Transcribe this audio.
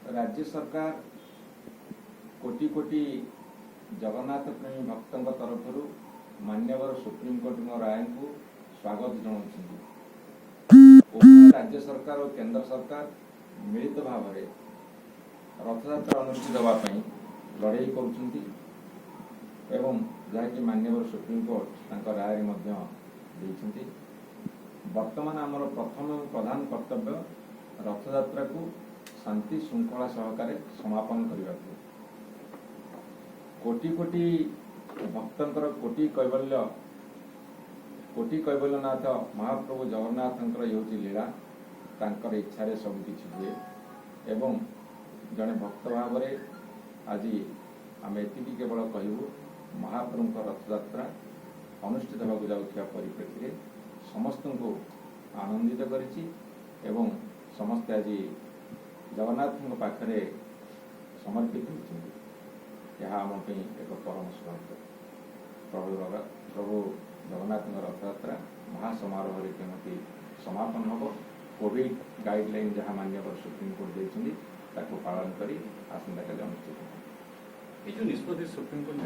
राज्य सरकार कोटि कोटि जगन्नाथ प्रेमी भक्तों तरफ मान्यवर सुप्रीम कोर्ट राय को स्वागत जनाऊँ। राज्य सरकार और केंद्र सरकार मिलित भाव में रथयात्रा अनुष्ठित होगापी लड़ाई करुँच जहाँकि मान्यवर सुप्रीम कोर्ट राय बर्तमान आमर प्रथम और प्रधान कर्तव्य रथयात्रा को शांति श्रृंखला सहकार समापन करने कोटि कोटि भक्तर कोटि कैवल्यनाथ महाप्रभु जगन्नाथ ये लीला तांकर इच्छा सब किसी हुए एवं जड़े भक्त भाव में आज आम एति केवल कहूँ महाप्रभु रथयात्रा अनुष्ठित होगा जाऊा परिप्रेक्षी समस्त को आनंदित करिछि एवं समस्त आज जगन्नाथ पाखरे समर्पित होती आम एक परम सौभाग्य। प्रभु जगन्नाथ रथयात्रा महासमारोह केमती समापन हम कोविड गाइडलाइन जहाँ मान्यवर सुप्रीम कोर्ट देती पालन कर आसंता काली अनुष्ठित। निष्पत्ति सुप्रीम कोर्ट